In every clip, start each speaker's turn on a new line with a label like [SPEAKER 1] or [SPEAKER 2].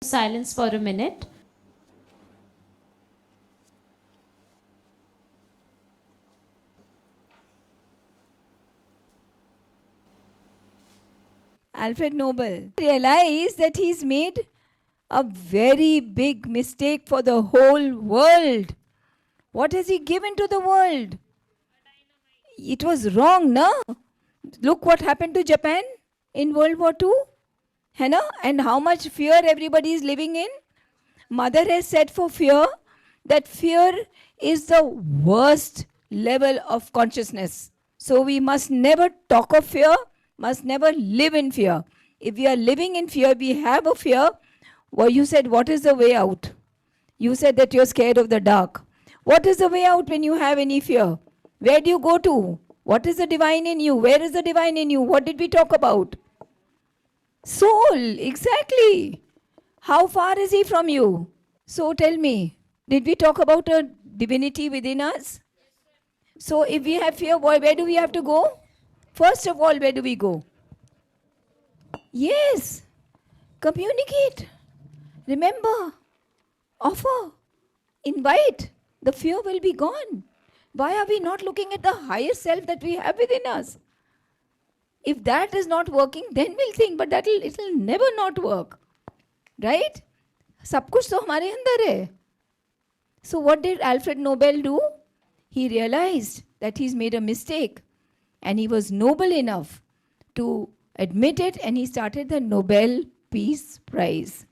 [SPEAKER 1] Silence for a minute.
[SPEAKER 2] Alfred Nobel realized that he's made a very big mistake for the whole world. What has he given to the world? It was wrong, no? Look what happened to Japan in World War II. है ना? And how much fear everybody is living in. Mother has said for fear that fear is the worst level of consciousness. So we must never talk of fear, must never live in fear. If we are living in fear, we have a fear. Well, you said, what is the way out? You said that you're scared of the dark. What is the way out when you have any fear? Where do you go to? What is the divine in you? Where is the divine in you? What did we talk about? Soul, exactly. How far is he from you? So tell me, did we talk about a divinity within us? So if we have fear, where do we have to go? First of all, where do we go? Yes, communicate. Remember, offer, invite. The fear will be gone. Why are we not looking at the higher self that we have within us? If that is not working, then we'll think, but it'll never not work. Right? सब कुछ तो हमारे अंदर है. So what did Alfred Nobel do? He realized that he's made a mistake, and he was noble enough to admit it, and he started the Nobel Peace Prize.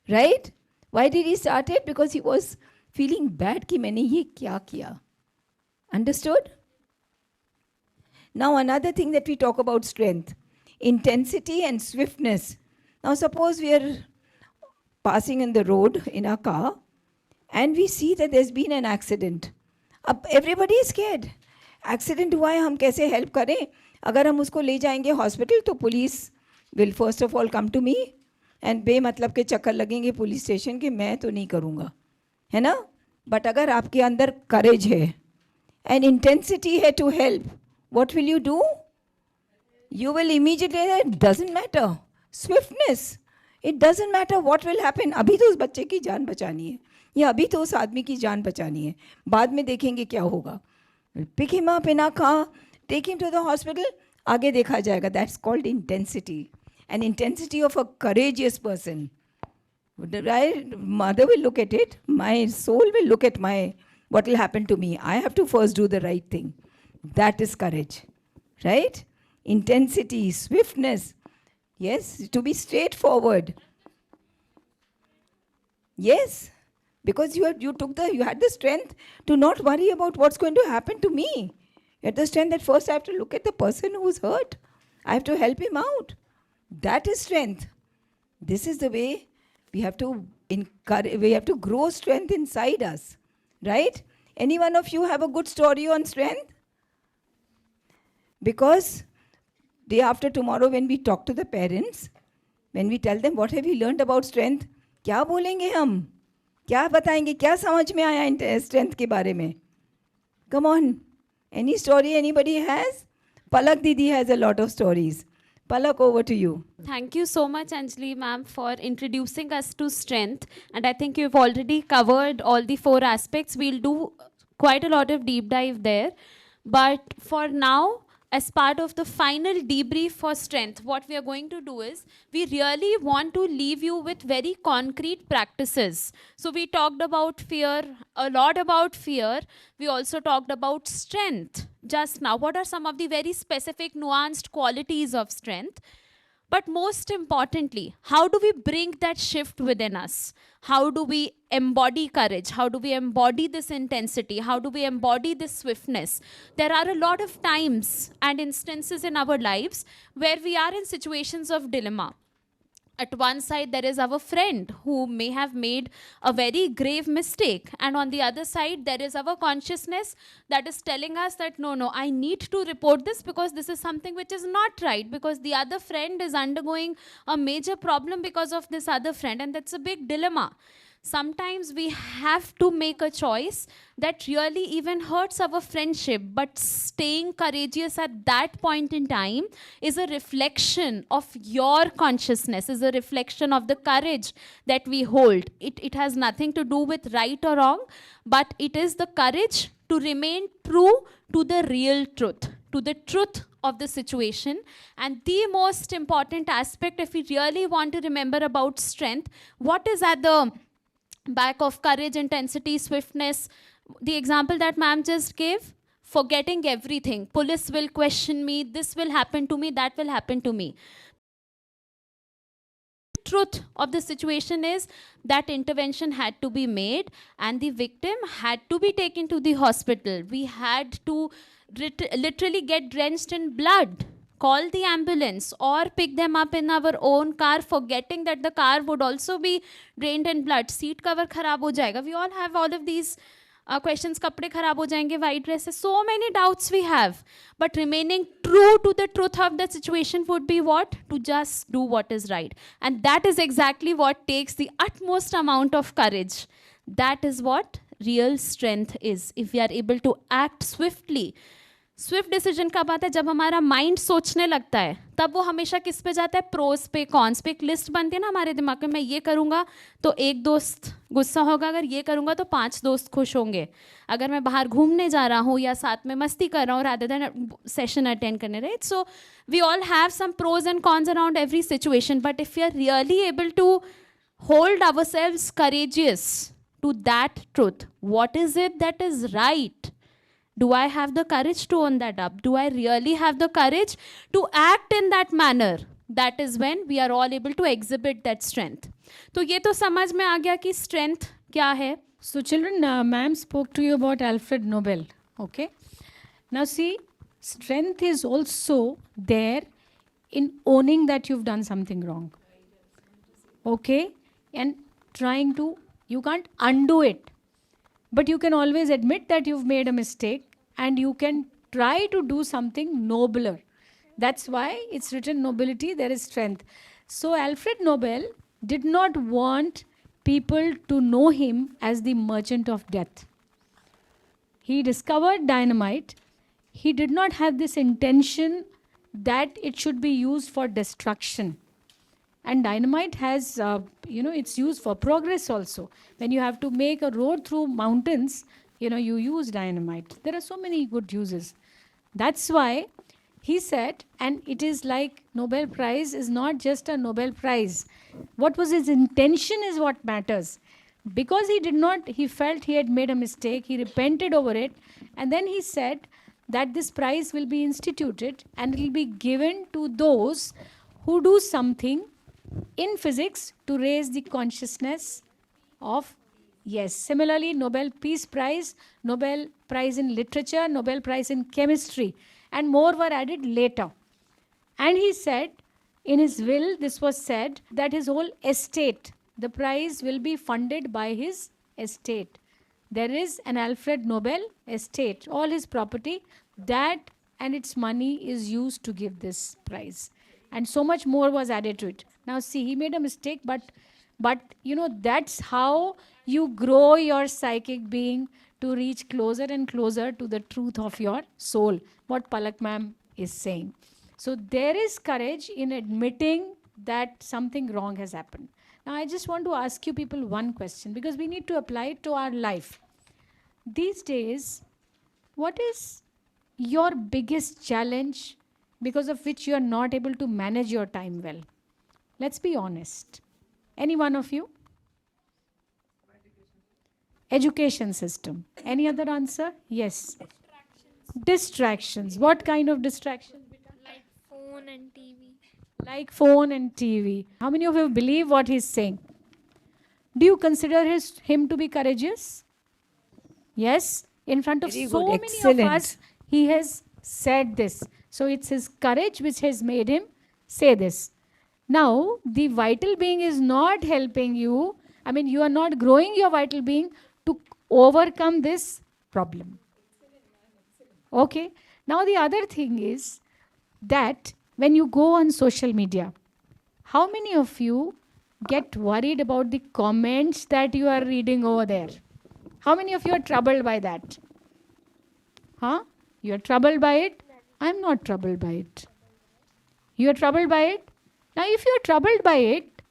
[SPEAKER 2] Right? Why did he start it? Because he was feeling bad कि मैंने ये क्या किया. Understood? Now another thing that we talk about strength, intensity and swiftness. Now suppose we are passing in the road in our car and we see that there's been an accident. अब everybody is scared. Accident हुआ है, हम कैसे help करें? अगर हम उसको ले जाएंगे हॉस्पिटल तो police will first of all come to me and बेमतलब के चक्कर लगेंगे पुलिस स्टेशन के, मैं तो नहीं करूँगा, है ना? बट अगर आपके अंदर करेज है and intensity है to help, what will you do? You will immediately, it doesn't matter. Swiftness, it doesn't matter what will happen. अभी तो उस बच्चे की जान बचानी है या अभी तो उस आदमी की जान बचानी है, बाद में देखेंगे क्या होगा. Pick him up in our car, take him to the hospital, आगे देखा जाएगा. That's called intensity. An intensity of a courageous person. Right? Mother will look at it, my soul will look at what will happen to me. I have to first do the right thing. That is courage, right? Intensity, swiftness. Yes, to be straightforward. Yes, because you had the strength to not worry about what's going to happen to me. You had the strength that first I have to look at the person who's hurt. I have to help him out. That is strength. This is the way we have to encourage. We have to grow strength inside us, right? Any one of you have a good story on strength? Because day after tomorrow when we talk to the parents, when we tell them what have you learned about strength, क्या बोलेंगे हम? क्या बताएंगे? क्या समझ में आया strength के बारे में? Come on. Any story anybody has? Palak Didi has a lot of stories. Palak, over to you.
[SPEAKER 1] Thank you so much, Anjali ma'am, for introducing us to strength. And I think you've already covered all the 4 aspects. We'll do quite a lot of deep dive there. But for now, as part of the final debrief for strength, what we are going to do is, we really want to leave you with very concrete practices. So we talked about fear, a lot about fear. We also talked about strength just now. What are some of the very specific, nuanced qualities of strength? But most importantly, how do we bring that shift within us? How do we embody courage? How do we embody this intensity? How do we embody this swiftness? There are a lot of times and instances in our lives where we are in situations of dilemma. At one side, there is our friend who may have made a very grave mistake. And on the other side, there is our consciousness that is telling us that, no, I need to report this because this is something which is not right, because the other friend is undergoing a major problem because of this other friend. And that's a big dilemma. Sometimes we have to make a choice that really even hurts our friendship, but staying courageous at that point in time is a reflection of your consciousness, is a reflection of the courage that we hold. It has nothing to do with right or wrong, but it is the courage to remain true to the real truth, to the truth of the situation. And the most important aspect, if we really want to remember about strength, what is at the back of courage, intensity, swiftness? The example that ma'am just gave, forgetting everything. Police will question me, this will happen to me, that will happen to me. Truth of the situation is that intervention had to be made and the victim had to be taken to the hospital. We had to literally get drenched in blood, call the ambulance, or pick them up in our own car, forgetting that the car would also be drained in blood. Seat cover kharab ho jayega. We all have all of these questions. Kapde kharab ho jayenge, white dresses. So many doubts we have. But remaining true to the truth of the situation would be what? To just do what is right. And that is exactly what takes the utmost amount of courage. That is what real strength is. If we are able to act swiftly. Swift decision कब आता है? जब हमारा mind सोचने लगता है, तब वो हमेशा किस पे जाता है? प्रोस पे, कॉन्स पे। एक लिस्ट बनती है ना हमारे दिमाग में, मैं ये करूँगा तो एक दोस्त गुस्सा होगा, अगर ये करूँगा तो 5 दोस्त खुश होंगे, अगर मैं बाहर घूमने जा रहा हूँ या साथ में मस्ती कर रहा हूँ रादर देन सेशन अटेंड करने, right? So we all have some pros and cons around every situation, but if you are really able to hold ourselves courageous to that truth. What is it that is right? Do I have the courage to own that up? Do I really have the courage to act in that manner? That is when we are all able to exhibit that strength. तो ये तो समझ में आ गया कि strength क्या है.
[SPEAKER 3] So children, ma'am spoke to you about Alfred Nobel. Okay. Now see, strength is also there in owning that you've done something wrong. Okay. And trying to, you can't undo it. But you can always admit that you've made a mistake and you can try to do something nobler. That's why it's written nobility, there is strength. So Alfred Nobel did not want people to know him as the merchant of death. He discovered dynamite. He did not have this intention that it should be used for destruction. And dynamite has, it's used for progress also. When you have to make a road through mountains, you use dynamite. There are so many good uses. That's why he said, and it is like Nobel Prize is not just a Nobel Prize. What was his intention is what matters. Because he felt he had made a mistake, he repented over it, and then he said that this prize will be instituted and it will be given to those who do something in physics to raise the consciousness of, yes. Similarly, Nobel Peace Prize, Nobel Prize in Literature, Nobel Prize in Chemistry, and more were added later. And he said, in his will, this was said, that his whole estate, the prize will be funded by his estate. There is an Alfred Nobel estate, all his property, that and its money is used to give this prize. And so much more was added to it. Now see, he made a mistake, but that's how you grow your psychic being to reach closer and closer to the truth of your soul, what Palak ma'am is saying. So there is courage in admitting that something wrong has happened. Now I just want to ask you people one question, because we need to apply it to our life. These days, what is your biggest challenge because of which you are not able to manage your time well? Let's be honest. Any one of you? Education system. Any other answer? Yes. Distractions. What kind of distractions?
[SPEAKER 4] Like phone and TV.
[SPEAKER 3] Like phone and TV. How many of you believe what he's saying? Do you consider him to be courageous? Yes. In front of
[SPEAKER 2] Very
[SPEAKER 3] so
[SPEAKER 2] good.
[SPEAKER 3] many
[SPEAKER 2] Excellent.
[SPEAKER 3] of us, he has said this. So it's his courage which has made him say this. Now, the vital being is not helping you. I mean, you are not growing your vital being to overcome this problem. Okay. Now, the other thing is that when you go on social media, how many of you get worried about the comments that you are reading over there? How many of you are troubled by that? Huh? You are troubled by it? I'm not troubled by it. You are troubled by it? Now, if you are troubled by it,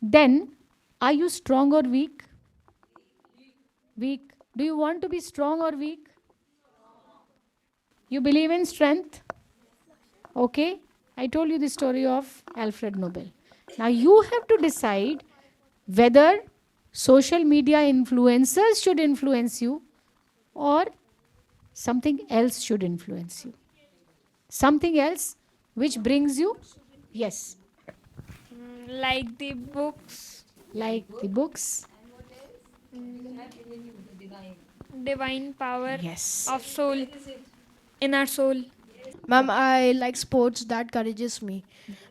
[SPEAKER 3] then are you strong or weak? Weak. Do you want to be strong or weak? You believe in strength? Okay. I told you the story of Alfred Nobel. Now you have to decide whether social media influencers should influence you or something else should influence you. Something else which brings you, yes,
[SPEAKER 4] Like the books,
[SPEAKER 3] like the books.
[SPEAKER 4] divine power
[SPEAKER 3] Yes.
[SPEAKER 4] of soul, inner soul.
[SPEAKER 5] Ma'am, I like sports. That encourages me.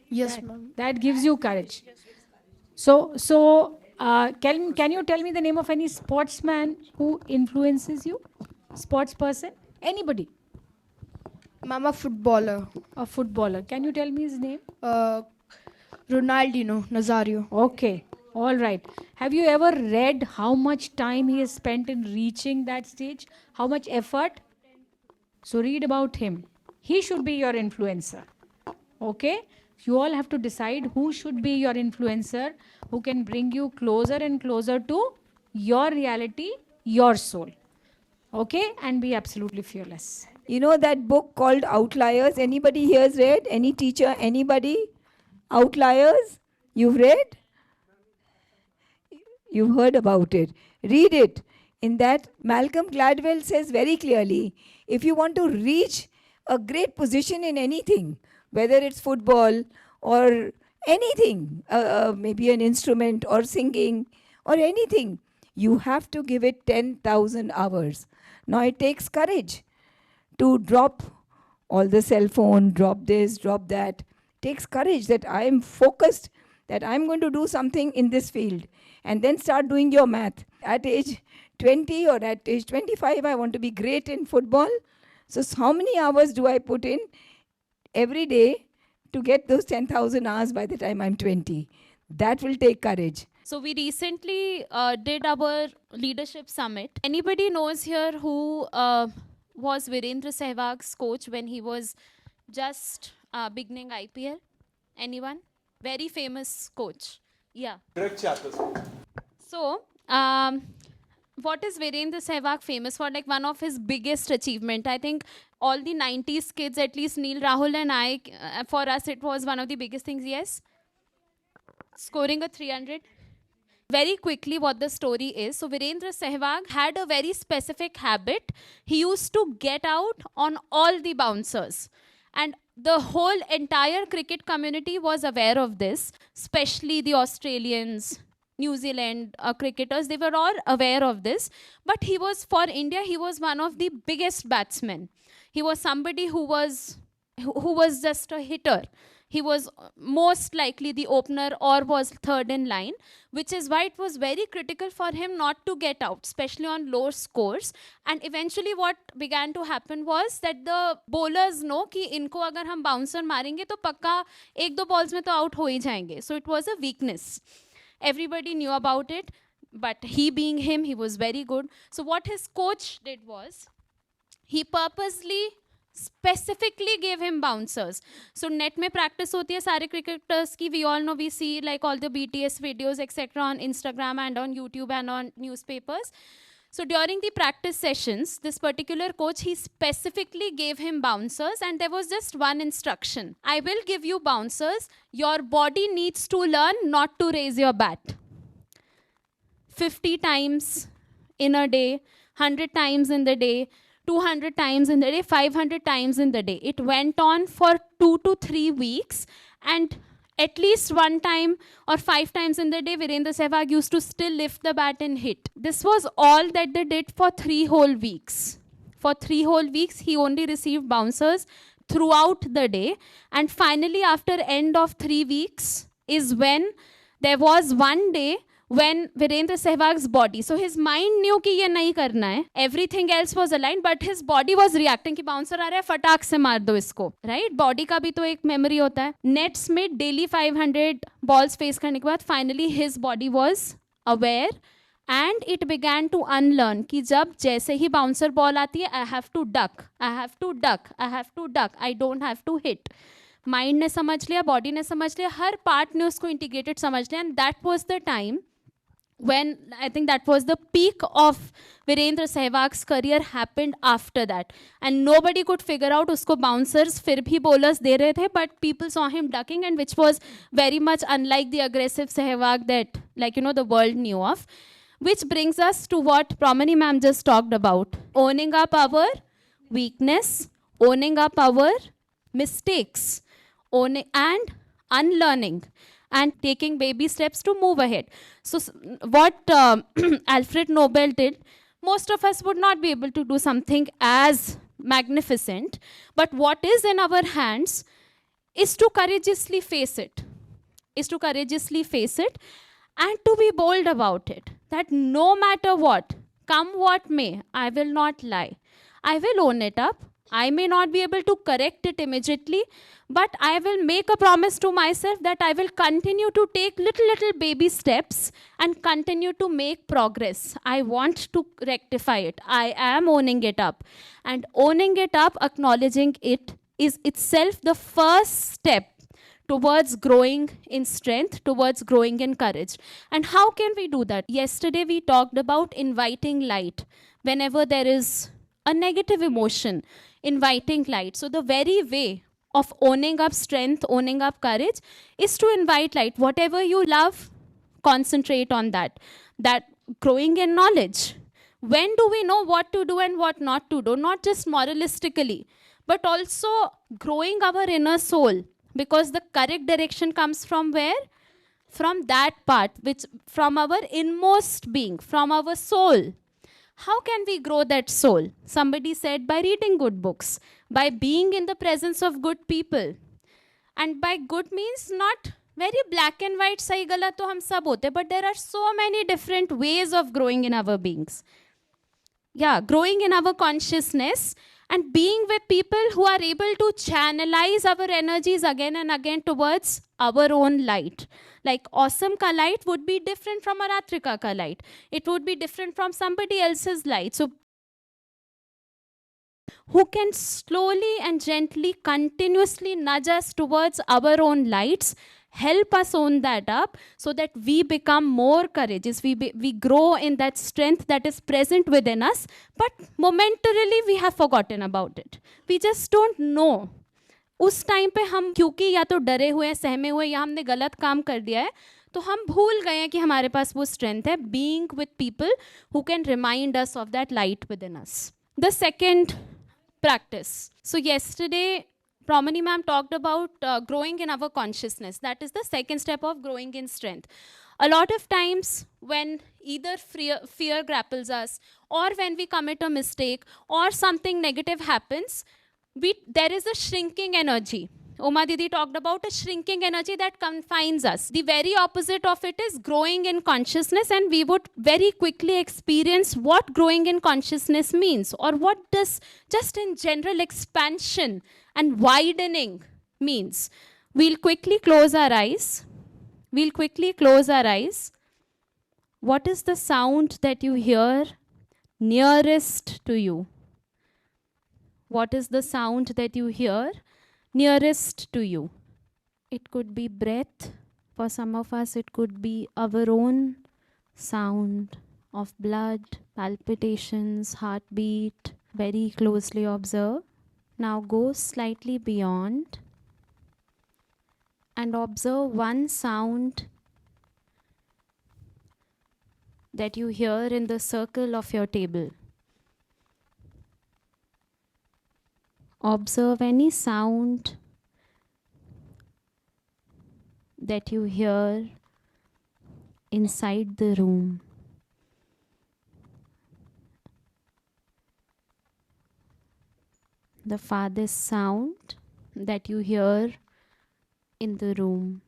[SPEAKER 5] Yes, ma'am.
[SPEAKER 3] That gives you courage. Can you tell me the name of any sportsman who influences you? Sports person? Anybody?
[SPEAKER 5] Ma'am, a footballer.
[SPEAKER 3] A footballer. Can you tell me his name?
[SPEAKER 5] Ronaldinho Nazario.
[SPEAKER 3] Okay. All right. Have you ever read how much time he has spent in reaching that stage? How much effort? So read about him. He should be your influencer. Okay? You all have to decide who should be your influencer, who can bring you closer and closer to your reality, your soul. Okay? And be absolutely fearless.
[SPEAKER 2] You know that book called Outliers? Anybody here has read? Any teacher? Anybody? Outliers? You've read? You've heard about it. Read it. In that, Malcolm Gladwell says very clearly, if you want to reach a great position in anything, whether it's football or anything, maybe an instrument or singing or anything, you have to give it 10,000 hours. Now it takes courage to drop all the cell phone, drop this, drop that. It takes courage that I am focused, that I'm going to do something in this field. And then start doing your math. At age 20 or at age 25, I want to be great in football. So how many hours do I put in every day to get those 10,000 hours by the time I'm 20? That will take courage.
[SPEAKER 1] So we recently did our leadership summit. Anybody knows here who was Virendra Sehwag's coach when he was just beginning IPL? Anyone? Very famous coach. Yeah. So, what is Virendra Sehwag famous for? Like one of his biggest achievement. I think all the 90s kids, at least Neil, Rahul and I, for us it was one of the biggest things. Yes? Scoring a 300. Very quickly what the story is. So Virendra Sehwag had a very specific habit. He used to get out on all the bouncers. And the whole entire cricket community was aware of this, especially the Australians, New Zealand cricketers. They were all aware of this. But he was, for India, he was one of the biggest batsmen. He was somebody who was just a hitter. He was most likely the opener or was third in line, which is why it was very critical for him not to get out, especially on low scores. And eventually what began to happen was that the bowlers know कि इनको अगर हम bouncer मारेंगे तो पक्का एक दो balls में तो out हो ही जाएंगे. So it was a weakness. Everybody knew about it, but he being him, he was very good. So what his coach did was, he purposely specifically gave him bouncers. So net में practice होती है सारे cricketers की. We all know, we see like all the BTS videos etc. on Instagram and on YouTube and on newspapers. So during the practice sessions, this particular coach, he specifically gave him bouncers, and there was just one instruction. I will give you bouncers. Your body needs to learn not to raise your bat. 50 times in a day, 100 times in the day, 200 times in the day, 500 times in the day. It went on for 2 to 3 weeks, and at least one time or 5 times in the day, Virendra Sehwag used to still lift the bat and hit. This was all that they did for 3 whole weeks. For 3 whole weeks, he only received bouncers throughout the day. And finally, after end of 3 weeks, is when there was one day when Virendra Sehwag's body, so his mind knew कि ये नहीं करना है, everything else was aligned, but his body was reacting कि bouncer आ रहा है, फटाक से मार दो इसको, right? Body का भी तो एक memory होता है. Nets में daily 500 balls face करने के बाद finally his body was aware and it began to unlearn कि जब जैसे ही bouncer ball आती है, I have to duck, I have to duck, I have to duck, I don't have to hit. Mind ने समझ लिया, बॉडी ने समझ लिया, हर पार्ट ने उसको इंटीग्रेटेड समझ लिया, and that was the time when I think that was the peak of Virendra Sehwag's career happened after that, and nobody could figure out usko bouncers फिर भी bowlers दे रहे थे, but people saw him ducking, and which was very much unlike the aggressive Sehwag that, like, you know, the world knew of. Which brings us to what Pramani ma'am just talked about, owning up our weakness, owning up our mistakes, owning and unlearning, and taking baby steps to move ahead. So what Alfred Nobel did, most of us would not be able to do something as magnificent, but what is in our hands is to courageously face it, and to be bold about it, that no matter what, come what may, I will not lie. I will own it up. I may not be able to correct it immediately, but I will make a promise to myself that I will continue to take little baby steps and continue to make progress. I want to rectify it. I am owning it up. And owning it up, acknowledging it, is itself the first step towards growing in strength, towards growing in courage. And how can we do that? Yesterday we talked about inviting light. Whenever there is a negative emotion, inviting light. So the very way of owning up strength, owning up courage, is to invite light. Whatever you love, concentrate on that. That growing in knowledge. When do we know what to do and what not to do? Not just moralistically, but also growing our inner soul. Because the correct direction comes from where? From that part, which from our inmost being, from our soul. How can we grow that soul? Somebody said by reading good books, by being in the presence of good people. And by good means not very black and white, sahi galat to hum sab hote, but there are so many different ways of growing in our beings. Yeah, growing in our consciousness and being with people who are able to channelize our energies again and again towards our own light. Like awesome ka light would be different from Aratrika ka light. It would be different from somebody else's light. So who can slowly and gently, continuously nudge us towards our own lights, help us own that up so that we become more courageous, we grow in that strength that is present within us, but momentarily we have forgotten about it. We just don't know. उस time पे हम क्योंकि या तो डरे हुए हैं, सहमे हुए, या हमने गलत काम कर दिया है, तो हम भूल गए हैं कि हमारे पास वो स्ट्रेंथ है, being with people who can remind us of that light within us. The second practice. So yesterday, Pramani ma'am talked about growing in our consciousness. That is the second step of growing in strength. A lot of times when either fear grapples us, or when we commit a mistake, or something negative happens, there is a shrinking energy. Oma Didi talked about a shrinking energy that confines us. The very opposite of it is growing in consciousness, and we would very quickly experience what growing in consciousness means, or what does just in general expansion and widening means. We'll quickly close our eyes. What is the sound that you hear nearest to you? What is the sound that you hear nearest to you? It could be breath. For some of us, it could be our own sound of blood, palpitations, heartbeat. Very closely observe. Now go slightly beyond and observe one sound that you hear in the circle of your table. Observe any sound that you hear inside the room. The farthest sound that you hear in the room.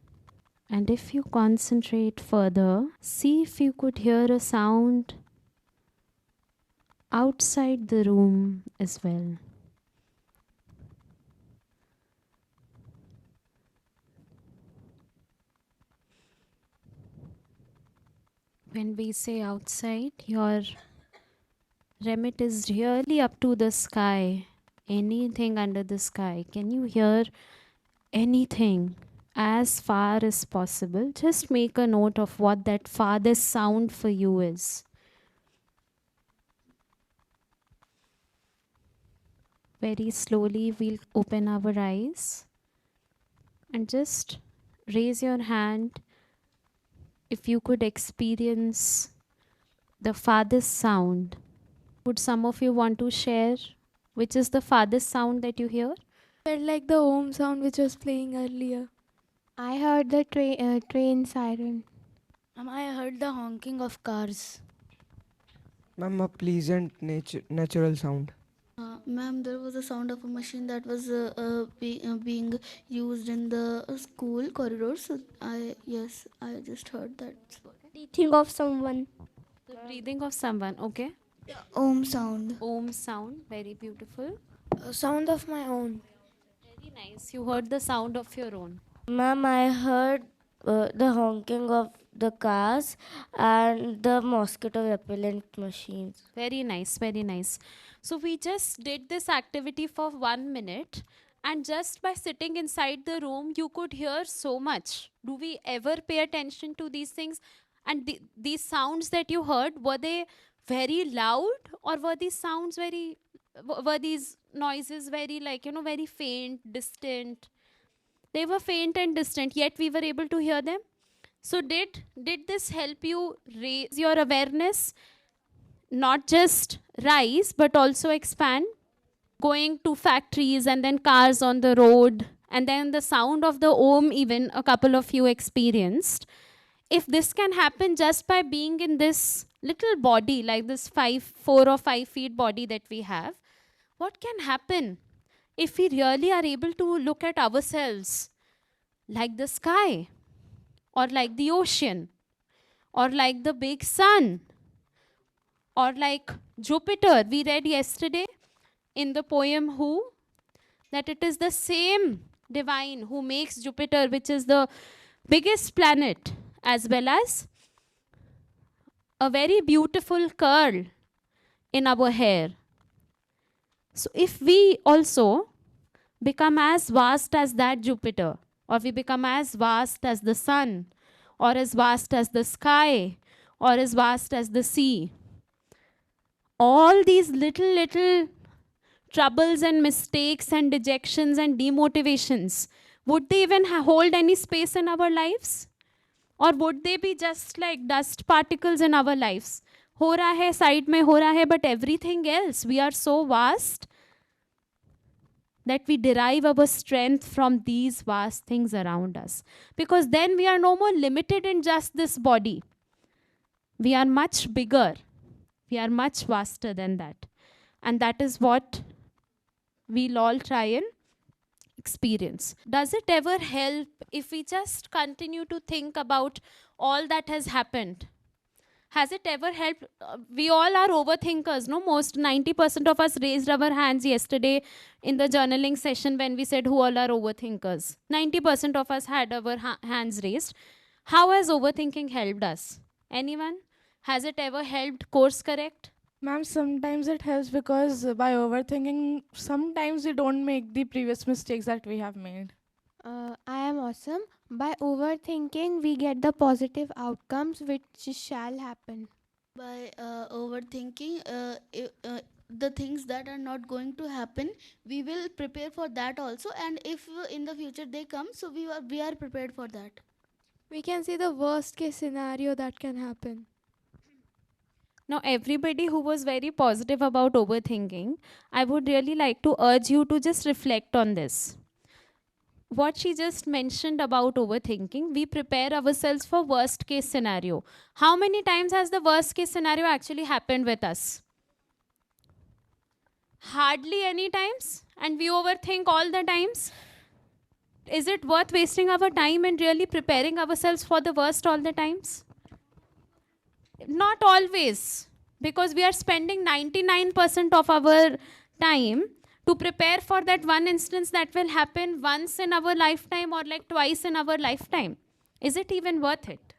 [SPEAKER 1] And if you concentrate further, see if you could hear a sound outside the room as well. When we say outside, your remit is really up to the sky. Anything under the sky. Can you hear anything as far as possible? Just make a note of what that farthest sound for you is. Very slowly, we'll open our eyes and just raise your hand if you could experience the farthest sound. Would some of you want to share which is the farthest sound that you hear?
[SPEAKER 6] Felt like the home sound which was playing earlier.
[SPEAKER 7] I heard the train siren.
[SPEAKER 5] I heard the honking of cars.
[SPEAKER 8] Ma'am, a pleasant natural sound.
[SPEAKER 9] Ma'am, there was a sound of a machine that was being used in the school corridors. So I just heard that.
[SPEAKER 6] Breathing of someone.
[SPEAKER 1] The breathing of someone, okay.
[SPEAKER 9] Om sound.
[SPEAKER 1] Om sound, very beautiful.
[SPEAKER 6] A sound of my own.
[SPEAKER 1] Very nice. You heard the sound of your own.
[SPEAKER 10] Ma'am, I heard the honking of the cars and the mosquito repellent machines.
[SPEAKER 1] Very nice, very nice. So we just did this activity for 1 minute, and just by sitting inside the room, you could hear so much. Do we ever pay attention to these things? And these sounds that you heard, were they very loud, or were these sounds were these noises very very faint, distant? They were faint and distant, yet we were able to hear them. So did this help you raise your awareness? Not just rise, but also expand? Going to factories and then cars on the road, and then the sound of the Om, even a couple of you experienced. If this can happen just by being in this little body, like this 4 or 5 feet body that we have, what can happen if we really are able to look at ourselves like the sky, or like the ocean, or like the big sun, or like Jupiter? We read yesterday in the poem Who, that it is the same divine who makes Jupiter, which is the biggest planet, as well as a very beautiful curl in our hair. So if we also become as vast as that Jupiter, or we become as vast as the sun, or as vast as the sky, or as vast as the sea, all these little troubles and mistakes and dejections and demotivations, would they even hold any space in our lives? Or would they be just like dust particles in our lives? हो रहा है, side में हो रहा है, but everything else, we are so vast that we derive our strength from these vast things around us. Because then we are no more limited in just this body. We are much bigger. We are much vaster than that. And that is what we'll all try and experience. Does it ever help if we just continue to think about all that has happened? Has it ever helped? We all are overthinkers, no? Most 90% of us raised our hands yesterday in the journaling session when we said who all are overthinkers. 90% of us had our hands raised. How has overthinking helped us? Anyone? Has it ever helped course correct?
[SPEAKER 11] Ma'am, sometimes it helps because by overthinking, sometimes we don't make the previous mistakes that we have made.
[SPEAKER 7] I am awesome. By overthinking, we get the positive outcomes which shall happen.
[SPEAKER 9] By overthinking the things that are not going to happen, we will prepare for that also. And if in the future they come, so we are prepared for that.
[SPEAKER 6] We can see the worst case scenario that can happen.
[SPEAKER 1] Now, everybody who was very positive about overthinking, I would really like to urge you to just reflect on this. What she just mentioned about overthinking, we prepare ourselves for worst case scenario. How many times has the worst case scenario actually happened with us? Hardly any times. And we overthink all the times. Is it worth wasting our time and really preparing ourselves for the worst all the times? Not always, because we are spending 99% of our time to prepare for that one instance that will happen once in our lifetime or like twice in our lifetime. Is it even worth it?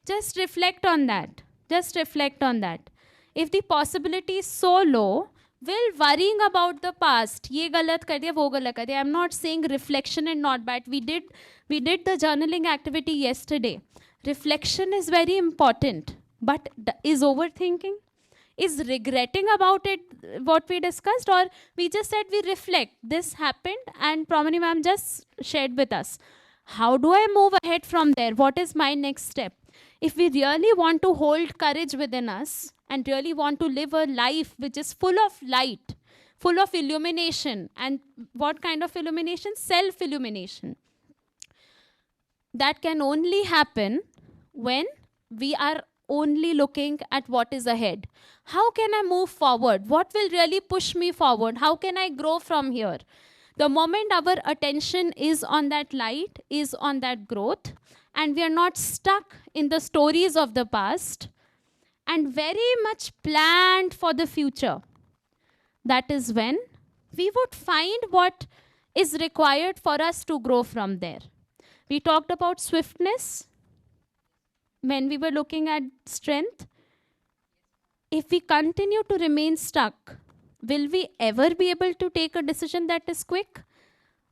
[SPEAKER 1] Just reflect on that. Just reflect on that. If the possibility is so low, will worrying about the past, ye galat kar diya, wo galat kar diya. I'm not saying reflection is not bad. We did the journaling activity yesterday. Reflection is very important. But is overthinking? Is regretting about it what we discussed? Or we just said we reflect. This happened and Pramani ma'am just shared with us. How do I move ahead from there? What is my next step? If we really want to hold courage within us and really want to live a life which is full of light, full of illumination, and what kind of illumination? Self-illumination. That can only happen when we are only looking at what is ahead. How can I move forward? What will really push me forward? How can I grow from here? The moment our attention is on that light, is on that growth, and we are not stuck in the stories of the past and very much planned for the future, that is when we would find what is required for us to grow from there. We talked about swiftness when we were looking at strength. If we continue to remain stuck, will we ever be able to take a decision that is quick?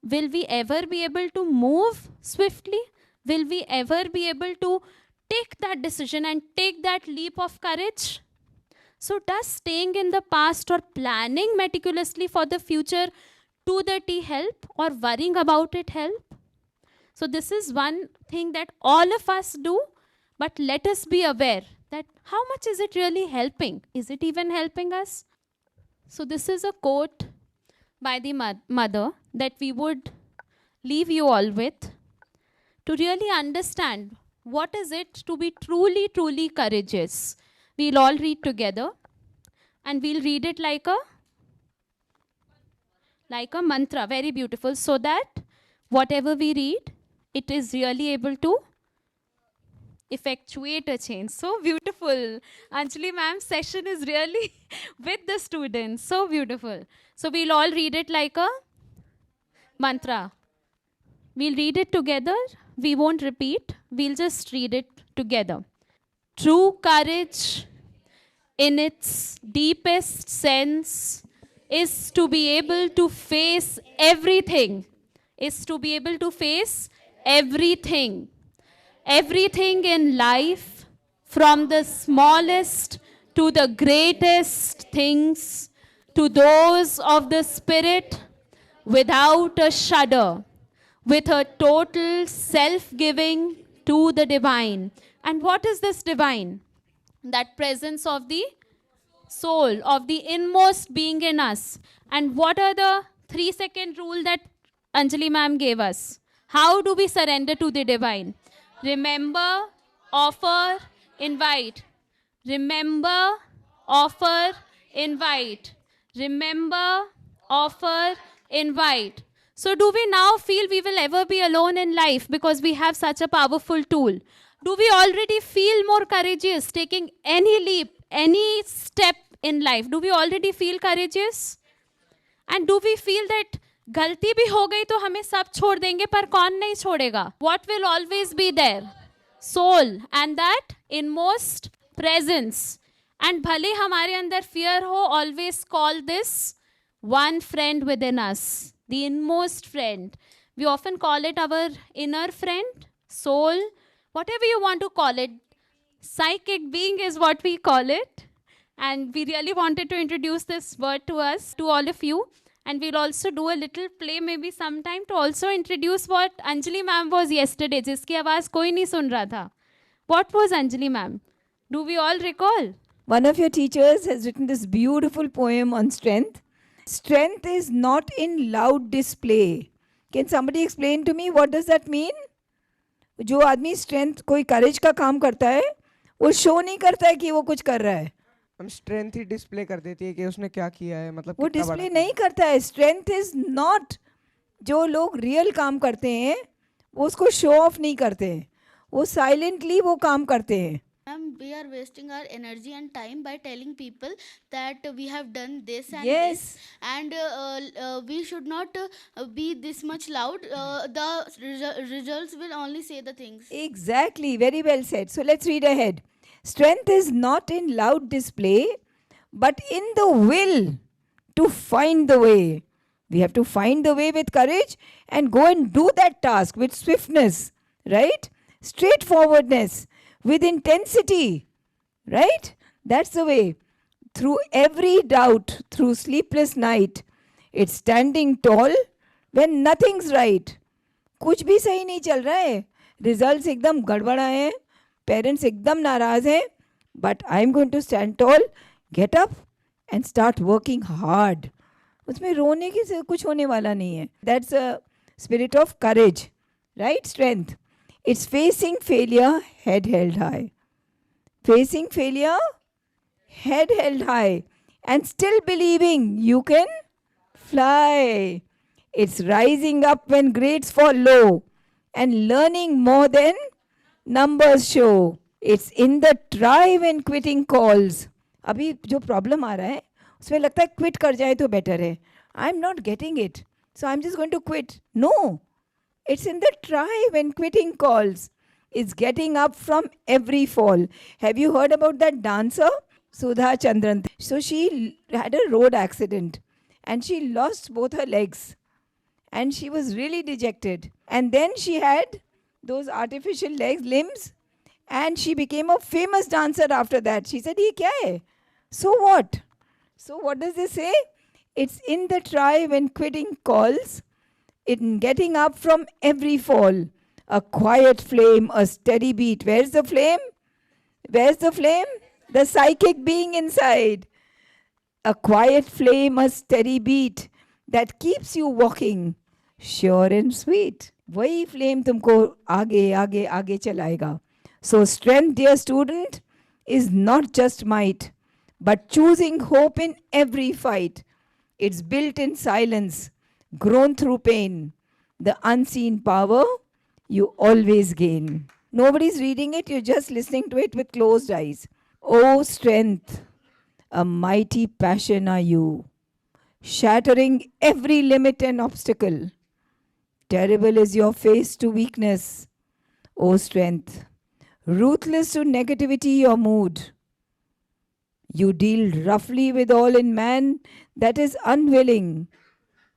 [SPEAKER 1] Will we ever be able to move swiftly? Will we ever be able to take that decision and take that leap of courage? So does staying in the past or planning meticulously for the future to the T help, or worrying about it help? So this is one thing that all of us do, but let us be aware that how much is it really helping? Is it even helping us? So this is a quote by the mother that we would leave you all with to really understand what is it to be truly, truly courageous. We'll all read together and we'll read it like a mantra, very beautiful, so that whatever we read, it is really able to effectuate a change. So beautiful. Anjali ma'am's session is really with the students. So beautiful. So we'll all read it like a mantra. We'll read it together. We won't repeat. We'll just read it together. True courage in its deepest sense is to be able to face everything. Is to be able to face everything. Everything in life, from the smallest to the greatest things, to those of the spirit, without a shudder, with a total self-giving to the divine. And what is this divine? That presence of the soul, of the inmost being in us. And what are the 3-second rule that Anjali ma'am gave us? How do we surrender to the divine? Remember, offer, invite. Remember, offer, invite. Remember, offer, invite. So do we now feel we will ever be alone in life because we have such a powerful tool? Do we already feel more courageous taking any leap, any step in life? Do we already feel courageous? And do we feel that गलती भी हो गई तो हमें सब छोड़ देंगे, पर कौन नहीं छोड़ेगा? What will always be there? Soul and that inmost presence. And भले हमारे अंदर fear हो, always call this one friend within us, the inmost friend. We often call it our inner friend, soul, whatever you want to call it. Psychic being is what we call it. And we really wanted to introduce this word to us, to all of you. And we'll also do a little play maybe sometime to also introduce what Anjali ma'am was yesterday, जिसकी आवाज़ कोई नहीं सुन रहा था. What was Anjali ma'am? Do we all recall?
[SPEAKER 2] One of your teachers has written this beautiful poem on strength. Strength is not in loud display. Can somebody explain to me what does that mean? जो आदमी strength कोई courage का काम करता है, वो show नहीं करता है कि वो कुछ कर रहा है.
[SPEAKER 8] हम स्ट्रेंथ ही डिस्प्ले कर देती है कि उसने क्या किया है, मतलब
[SPEAKER 2] वो
[SPEAKER 8] कितना
[SPEAKER 2] डिस्प्ले
[SPEAKER 8] बड़ा
[SPEAKER 2] नहीं करता है. स्ट्रेंथ इज नॉट जो लोग रियल काम करते हैं वो उसको शो ऑफ नहीं करते हैं, वो साइलेंटली वो काम करते हैं.
[SPEAKER 9] We are wasting our energy and time by telling people that we have done this and
[SPEAKER 2] Yes.
[SPEAKER 9] this, and we should not be this much loud. The results will only say the things.
[SPEAKER 2] Exactly, very well said. So let's read ahead. Strength is not in loud display, but in the will to find the way. We have to find the way with courage and go and do that task with swiftness, right? Straightforwardness, with intensity, right? That's the way. Through every doubt, through sleepless night, it's standing tall when nothing's right. कुछ भी सही नहीं चल रहा है, results एकदम गड़बड़ा हैं, पेरेंट्स एकदम नाराज हैं, but I am going to stand tall, get up and start working hard. उसमें रोने की से कुछ होने वाला नहीं है. That's a spirit of courage, right? Strength. It's facing failure head held high. Facing failure, head held high, and still believing you can fly. It's rising up when grades fall low and learning more than numbers show. It's in the try when quitting calls. अभी जो problem आ रहा है उसमें लगता है quit कर जाए तो बेटर है. I am not getting it, so I am just going to quit. No, it's in the try when quitting calls. It's getting up from every fall. Have you heard about that dancer, Sudha Chandran? So she had a road accident and she lost both her legs and she was really dejected. And then she had those artificial limbs, and she became a famous dancer after that. She said, "Ye kya hai?" So what? So what does this say? It's in the try when quitting calls, in getting up from every fall. A quiet flame, a steady beat. Where's the flame? Where's the flame? The psychic being inside. A quiet flame, a steady beat that keeps you walking, sure and sweet. वही flame तुमको आगे आगे आगे चलाएगा. So strength, dear student, is not just might, but choosing hope in every fight. It's built in silence, grown through pain. The unseen power you always gain. Nobody's reading it, you're just listening to it with closed eyes. Oh, strength, a mighty passion are you, shattering every limit and obstacle. Terrible is your face to weakness, oh strength. Ruthless to negativity your mood. You deal roughly with all in man that is unwilling,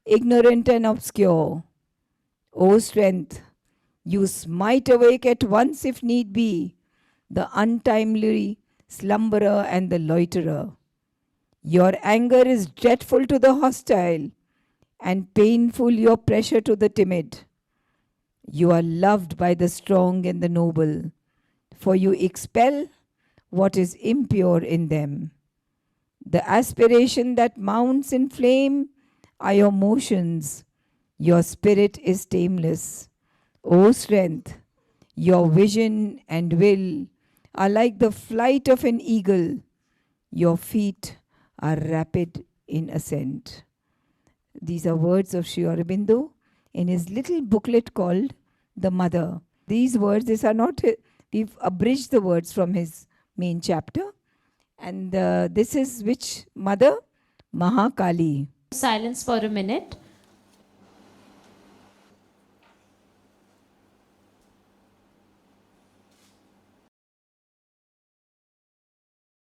[SPEAKER 2] ignorant and obscure. O strength, you smite awake at once if need be, the untimely slumberer and the loiterer. Your anger is dreadful to the hostile, and painful your pressure to the timid. You are loved by the strong and the noble, for you expel what is impure in them. The aspiration that mounts in flame are your motions. Your spirit is tameless. O strength, your vision and will are like the flight of an eagle. Your feet are rapid in ascent. These are words of Sri Aurobindo in his little booklet called The Mother. These words, we've abridged the words from his main chapter. And this is which mother? Mahakali.
[SPEAKER 1] Silence for a minute.